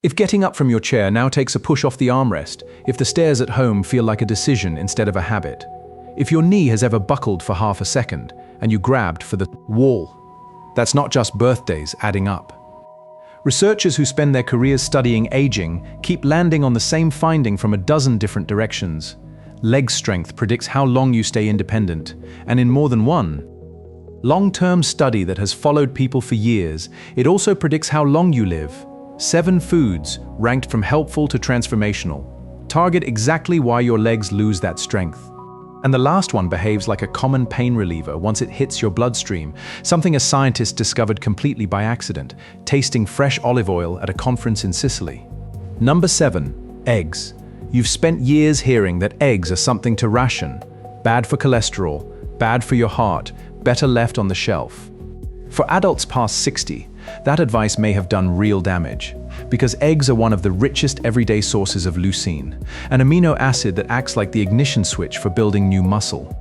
If getting up from your chair now takes a push off the armrest, if the stairs at home feel like a decision instead of a habit, if your knee has ever buckled for half a second and you grabbed for the wall, that's not just birthdays adding up. Researchers who spend their careers studying aging keep landing on the same finding from a dozen different directions. Leg strength predicts how long you stay independent, and in more than one long-term study that has followed people for years, it also predicts how long you live. 7 foods, ranked from helpful to transformational, target exactly why your legs lose that strength. And the last one behaves like a common pain reliever once it hits your bloodstream, something a scientist discovered completely by accident, tasting fresh olive oil at a conference in Sicily. Number 7, eggs. You've spent years hearing that eggs are something to ration, bad for cholesterol, bad for your heart, better left on the shelf. For adults past 60, that advice may have done real damage, because eggs are one of the richest everyday sources of leucine, an amino acid that acts like the ignition switch for building new muscle.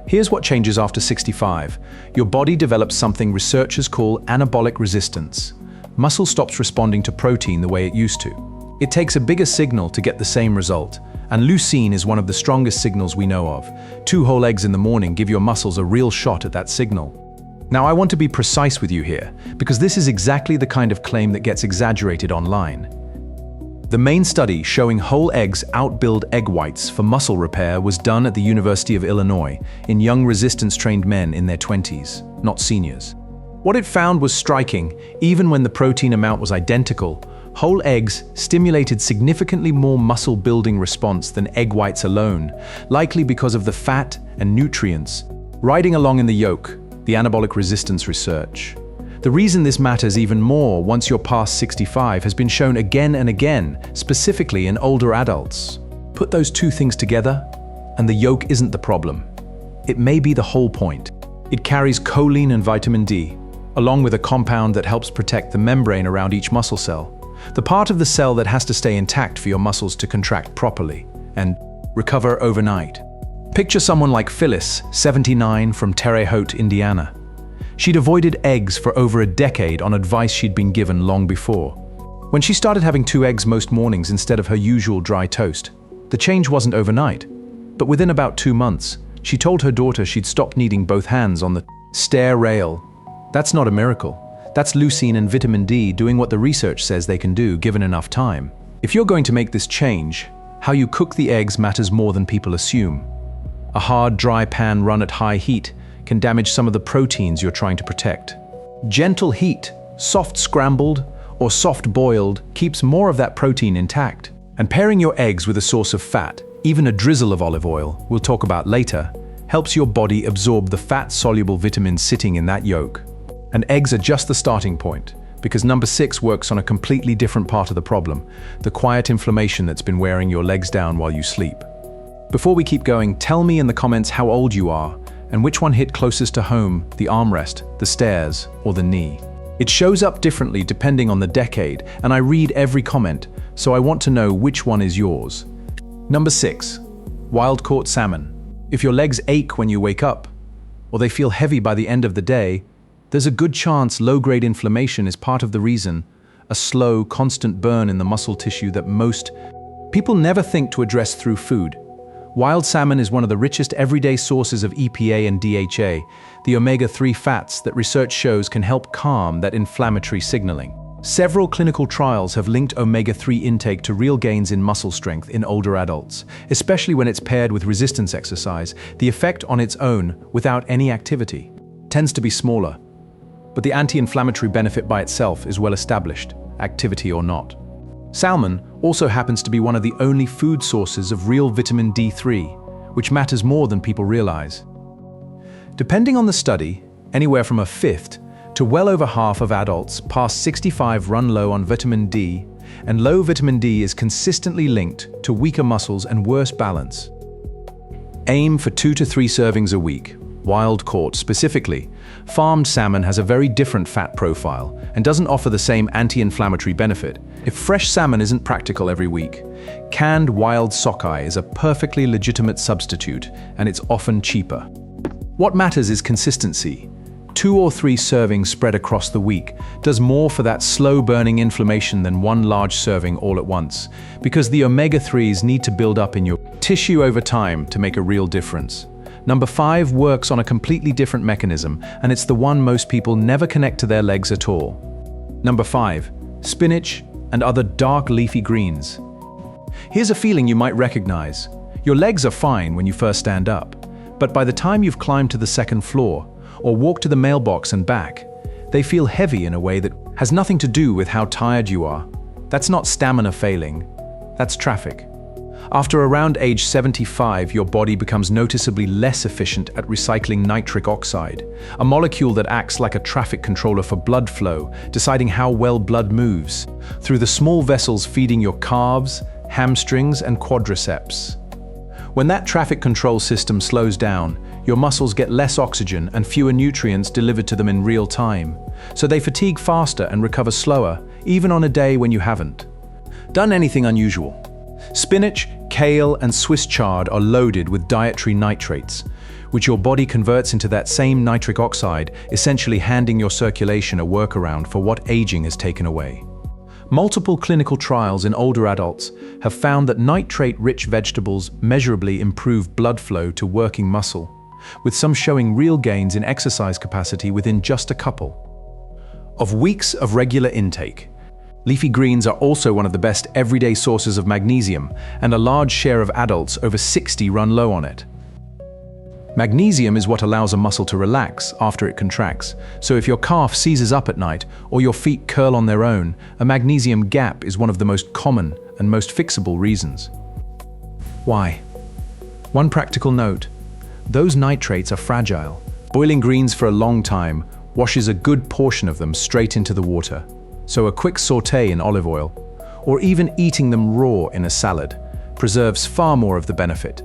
Here's what changes after 65. Your body develops something researchers call anabolic resistance. Muscle stops responding to protein the way it used to. It takes a bigger signal to get the same result, and leucine is one of the strongest signals we know of. 2 whole eggs in the morning give your muscles a real shot at that signal. Now, I want to be precise with you here, because this is exactly the kind of claim that gets exaggerated online. The main study showing whole eggs outbuild egg whites for muscle repair was done at the University of Illinois in young resistance-trained men in their 20s, not seniors. What it found was striking. Even when the protein amount was identical, whole eggs stimulated significantly more muscle-building response than egg whites alone, likely because of the fat and nutrients riding along in the yolk, the anabolic resistance research. The reason this matters even more once you're past 65 has been shown again and again, specifically in older adults. Put those 2 things together, and the yolk isn't the problem. It may be the whole point. It carries choline and vitamin D, along with a compound that helps protect the membrane around each muscle cell, the part of the cell that has to stay intact for your muscles to contract properly and recover overnight. Picture someone like Phyllis, 79, from Terre Haute, Indiana. She'd avoided eggs for over a decade on advice she'd been given long before. When she started having 2 eggs most mornings instead of her usual dry toast, the change wasn't overnight. But within about 2 months, she told her daughter she'd stopped needing both hands on the stair rail. That's not a miracle. That's leucine and vitamin D doing what the research says they can do given enough time. If you're going to make this change, how you cook the eggs matters more than people assume. A hard, dry pan run at high heat can damage some of the proteins you're trying to protect. Gentle heat, soft scrambled or soft boiled, keeps more of that protein intact. And pairing your eggs with a source of fat, even a drizzle of olive oil, we'll talk about later, helps your body absorb the fat-soluble vitamins sitting in that yolk. And eggs are just the starting point, because number 6 works on a completely different part of the problem, the quiet inflammation that's been wearing your legs down while you sleep. Before we keep going, tell me in the comments how old you are and which one hit closest to home, the armrest, the stairs, or the knee. It shows up differently depending on the decade, and I read every comment, so I want to know which one is yours. Number 6, wild-caught salmon. If your legs ache when you wake up, or they feel heavy by the end of the day, there's a good chance low-grade inflammation is part of the reason, a slow, constant burn in the muscle tissue that most people never think to address through food. Wild salmon is one of the richest everyday sources of EPA and DHA, the omega-3 fats that research shows can help calm that inflammatory signaling. Several clinical trials have linked omega-3 intake to real gains in muscle strength in older adults, especially when it's paired with resistance exercise. The effect on its own, without any activity, tends to be smaller, but the anti-inflammatory benefit by itself is well established, activity or not. Salmon also happens to be one of the only food sources of real vitamin D3, which matters more than people realize. Depending on the study, anywhere from a fifth to well over half of adults past 65 run low on vitamin D, and low vitamin D is consistently linked to weaker muscles and worse balance. Aim for 2 to 3 servings a week. Wild caught specifically, farmed salmon has a very different fat profile and doesn't offer the same anti-inflammatory benefit. If fresh salmon isn't practical every week, canned wild sockeye is a perfectly legitimate substitute, and it's often cheaper. What matters is consistency. 2 or 3 servings spread across the week does more for that slow-burning inflammation than one large serving all at once, because the omega-3s need to build up in your tissue over time to make a real difference. Number 5 works on a completely different mechanism, and it's the one most people never connect to their legs at all. Number 5. Spinach and other dark leafy greens. Here's a feeling you might recognize. Your legs are fine when you first stand up, but by the time you've climbed to the second floor or walked to the mailbox and back, they feel heavy in a way that has nothing to do with how tired you are. That's not stamina failing, that's traffic. After around age 75, your body becomes noticeably less efficient at recycling nitric oxide, a molecule that acts like a traffic controller for blood flow, deciding how well blood moves, through the small vessels feeding your calves, hamstrings, and quadriceps. When that traffic control system slows down, your muscles get less oxygen and fewer nutrients delivered to them in real time, so they fatigue faster and recover slower, even on a day when you haven't done anything unusual. Spinach, kale, and Swiss chard are loaded with dietary nitrates, which your body converts into that same nitric oxide, essentially handing your circulation a workaround for what aging has taken away. Multiple clinical trials in older adults have found that nitrate-rich vegetables measurably improve blood flow to working muscle, with some showing real gains in exercise capacity within just a couple of weeks of regular intake. Leafy greens are also one of the best everyday sources of magnesium, and a large share of adults over 60 run low on it. Magnesium is what allows a muscle to relax after it contracts, so if your calf seizes up at night or your feet curl on their own, a magnesium gap is one of the most common and most fixable reasons. Why? One practical note: those nitrates are fragile. Boiling greens for a long time washes a good portion of them straight into the water. So a quick sauté in olive oil, or even eating them raw in a salad, preserves far more of the benefit.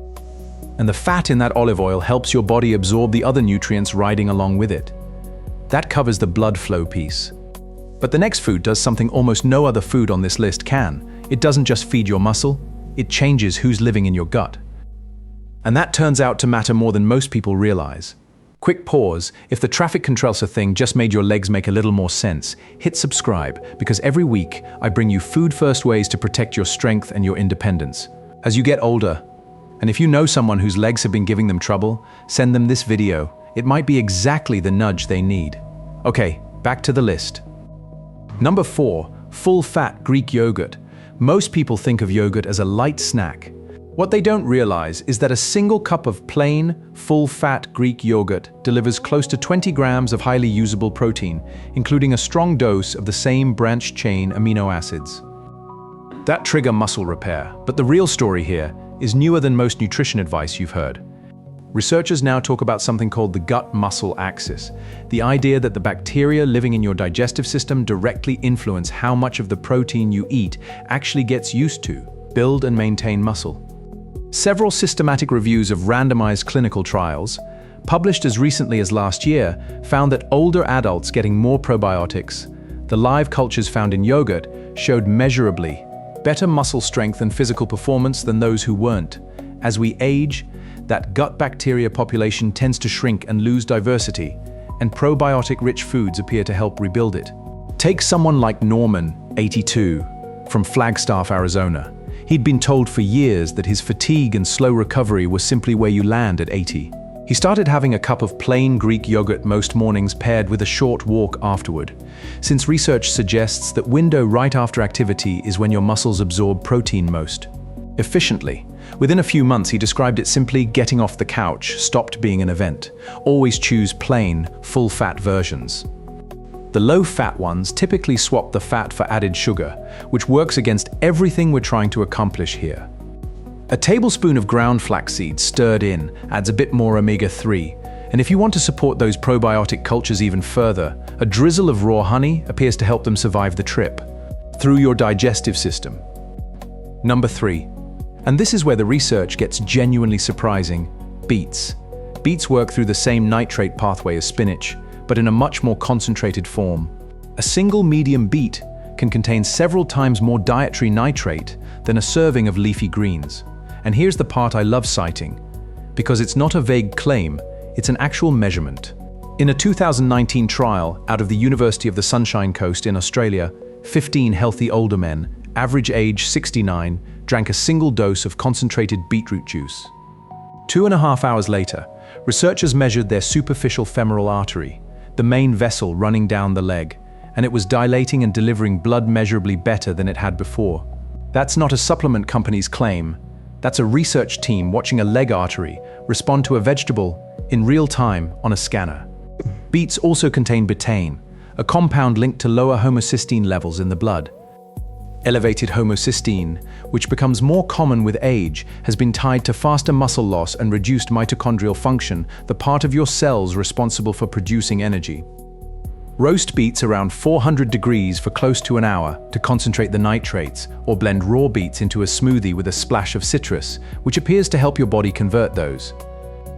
And the fat in that olive oil helps your body absorb the other nutrients riding along with it. That covers the blood flow piece. But the next food does something almost no other food on this list can. It doesn't just feed your muscle, it changes who's living in your gut. And that turns out to matter more than most people realize. Quick pause: if the traffic controller thing just made your legs make a little more sense, hit subscribe, because every week I bring you food-first ways to protect your strength and your independence as you get older. And if you know someone whose legs have been giving them trouble, send them this video. It might be exactly the nudge they need. Okay, back to the list. Number 4, full-fat Greek yogurt. Most people think of yogurt as a light snack. What they don't realize is that a single cup of plain, full-fat Greek yogurt delivers close to 20 grams of highly usable protein, including a strong dose of the same branched-chain amino acids that trigger muscle repair. But the real story here is newer than most nutrition advice you've heard. Researchers now talk about something called the gut-muscle axis, the idea that the bacteria living in your digestive system directly influence how much of the protein you eat actually gets used to build and maintain muscle. Several systematic reviews of randomized clinical trials, published as recently as last year, found that older adults getting more probiotics, the live cultures found in yogurt, showed measurably better muscle strength and physical performance than those who weren't. As we age, that gut bacteria population tends to shrink and lose diversity, and probiotic-rich foods appear to help rebuild it. Take someone like Norman, 82, from Flagstaff, Arizona. He'd been told for years that his fatigue and slow recovery was simply where you land at 80. He started having a cup of plain Greek yogurt most mornings paired with a short walk afterward, since research suggests that window right after activity is when your muscles absorb protein most efficiently. Within a few months, he described it simply getting off the couch stopped being an event. Always choose plain, full-fat versions. The low-fat ones typically swap the fat for added sugar, which works against everything we're trying to accomplish here. A tablespoon of ground flaxseed stirred in adds a bit more omega-3, and if you want to support those probiotic cultures even further, a drizzle of raw honey appears to help them survive the trip through your digestive system. Number 3, and this is where the research gets genuinely surprising: beets. Beets work through the same nitrate pathway as spinach, but in a much more concentrated form. A single medium beet can contain several times more dietary nitrate than a serving of leafy greens. And here's the part I love citing, because it's not a vague claim, it's an actual measurement. In a 2019 trial out of the University of the Sunshine Coast in Australia, 15 healthy older men, average age 69, drank a single dose of concentrated beetroot juice. 2.5 hours later, researchers measured their superficial femoral artery, the main vessel running down the leg, and it was dilating and delivering blood measurably better than it had before. That's not a supplement company's claim. That's a research team watching a leg artery respond to a vegetable in real time on a scanner. Beets also contain betaine, a compound linked to lower homocysteine levels in the blood. Elevated homocysteine, which becomes more common with age, has been tied to faster muscle loss and reduced mitochondrial function, the part of your cells responsible for producing energy. Roast beets around 400 degrees for close to an hour to concentrate the nitrates, or blend raw beets into a smoothie with a splash of citrus, which appears to help your body convert those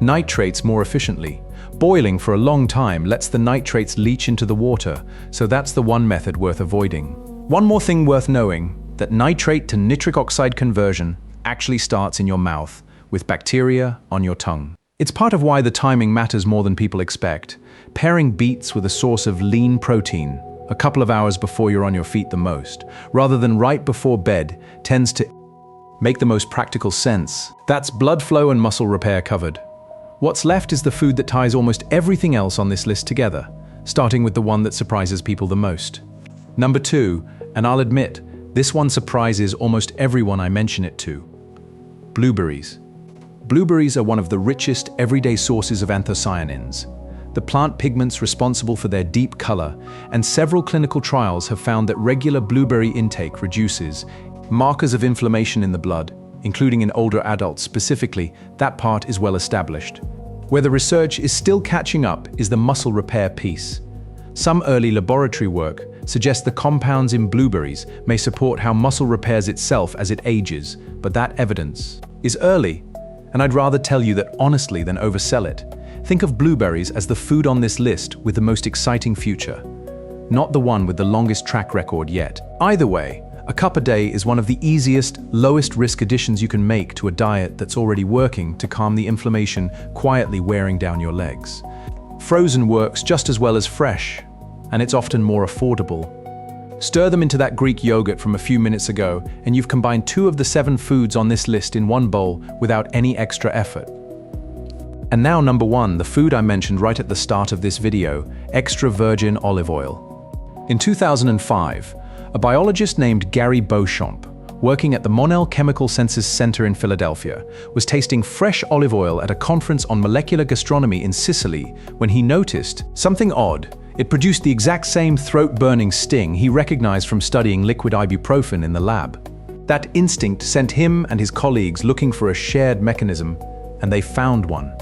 nitrates more efficiently. Boiling for a long time lets the nitrates leach into the water, so that's the one method worth avoiding. One more thing worth knowing, that nitrate to nitric oxide conversion actually starts in your mouth, with bacteria on your tongue. It's part of why the timing matters more than people expect. Pairing beets with a source of lean protein, a couple of hours before you're on your feet the most, rather than right before bed, tends to make the most practical sense. That's blood flow and muscle repair covered. What's left is the food that ties almost everything else on this list together, starting with the one that surprises people the most. Number 2, and I'll admit, this one surprises almost everyone I mention it to. Blueberries. Blueberries are one of the richest everyday sources of anthocyanins, the plant pigments responsible for their deep color, and several clinical trials have found that regular blueberry intake reduces markers of inflammation in the blood, including in older adults specifically. That part is well established. Where the research is still catching up is the muscle repair piece. Some early laboratory work suggests the compounds in blueberries may support how muscle repairs itself as it ages, but that evidence is early, and I'd rather tell you that honestly than oversell it. Think of blueberries as the food on this list with the most exciting future, not the one with the longest track record yet. Either way, a cup a day is one of the easiest, lowest risk additions you can make to a diet that's already working to calm the inflammation quietly wearing down your legs. Frozen works just as well as fresh, and it's often more affordable. Stir them into that Greek yogurt from a few minutes ago, and you've combined 2 of the 7 foods on this list in one bowl without any extra effort. And now number 1, the food I mentioned right at the start of this video, extra virgin olive oil. In 2005, a biologist named Gary Beauchamp, working at the Monell Chemical Senses Center in Philadelphia, was tasting fresh olive oil at a conference on molecular gastronomy in Sicily when he noticed something odd. It produced the exact same throat-burning sting he recognized from studying liquid ibuprofen in the lab. That instinct sent him and his colleagues looking for a shared mechanism, and they found one.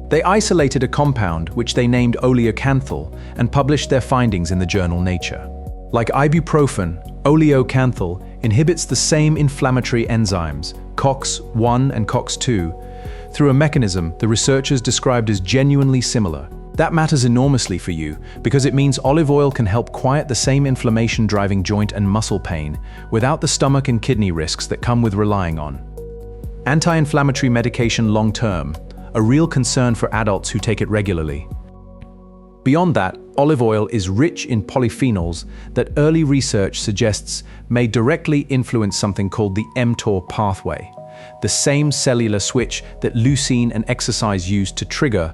They isolated a compound which they named oleocanthal and published their findings in the journal Nature. Like ibuprofen, oleocanthal inhibits the same inflammatory enzymes, COX-1 and COX-2, through a mechanism the researchers described as genuinely similar. That matters enormously for you because it means olive oil can help quiet the same inflammation-driving joint and muscle pain without the stomach and kidney risks that come with relying on anti-inflammatory medication long-term, a real concern for adults who take it regularly. Beyond that, olive oil is rich in polyphenols that early research suggests may directly influence something called the mTOR pathway, the same cellular switch that leucine and exercise use to trigger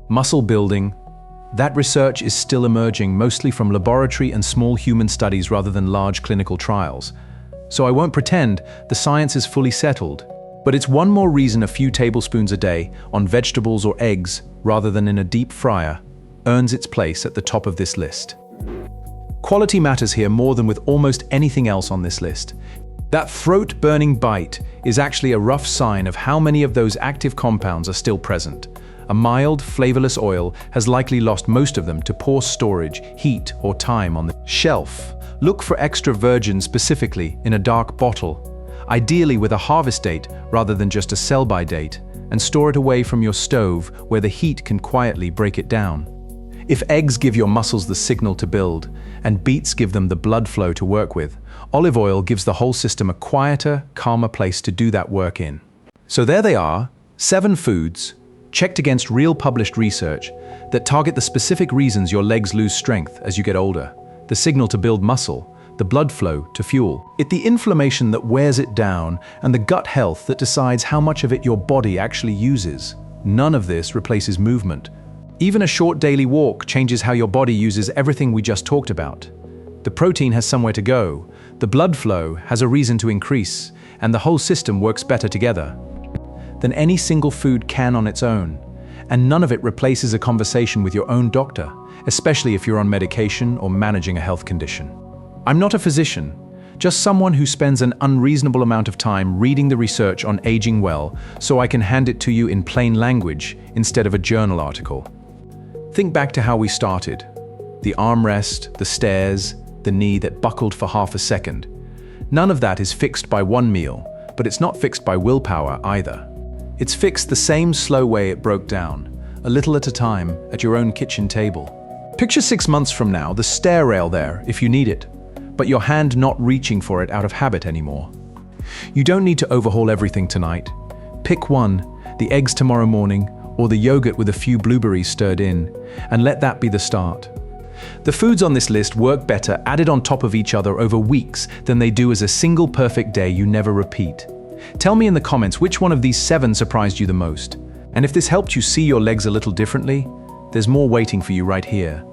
muscle building. That research is still emerging, mostly from laboratory and small human studies rather than large clinical trials. So I won't pretend the science is fully settled, but it's one more reason a few tablespoons a day on vegetables or eggs, rather than in a deep fryer, earns its place at the top of this list. Quality matters here more than with almost anything else on this list. That throat-burning bite is actually a rough sign of how many of those active compounds are still present. A mild, flavorless oil has likely lost most of them to poor storage, heat, or time on the shelf. Look for extra virgin specifically in a dark bottle, ideally with a harvest date rather than just a sell-by date, and store it away from your stove where the heat can quietly break it down. If eggs give your muscles the signal to build, and beets give them the blood flow to work with, olive oil gives the whole system a quieter, calmer place to do that work in. So there they are, 7 foods, checked against real published research that target the specific reasons your legs lose strength as you get older, the signal to build muscle, the blood flow to fuel. It's the inflammation that wears it down and the gut health that decides how much of it your body actually uses. None of this replaces movement. Even a short daily walk changes how your body uses everything we just talked about. The protein has somewhere to go, the blood flow has a reason to increase, and the whole system works better together than any single food can on its own. And none of it replaces a conversation with your own doctor, especially if you're on medication or managing a health condition. I'm not a physician, just someone who spends an unreasonable amount of time reading the research on aging well so I can hand it to you in plain language instead of a journal article. Think back to how we started. The armrest, the stairs, the knee that buckled for half a second. None of that is fixed by one meal, but it's not fixed by willpower either. It's fixed the same slow way it broke down, a little at a time, at your own kitchen table. Picture 6 months from now, the stair rail there if you need it, but your hand not reaching for it out of habit anymore. You don't need to overhaul everything tonight. Pick one, the eggs tomorrow morning, or the yogurt with a few blueberries stirred in, and let that be the start. The foods on this list work better added on top of each other over weeks than they do as a single perfect day you never repeat. Tell me in the comments which one of these 7 surprised you the most. And if this helped you see your legs a little differently, there's more waiting for you right here.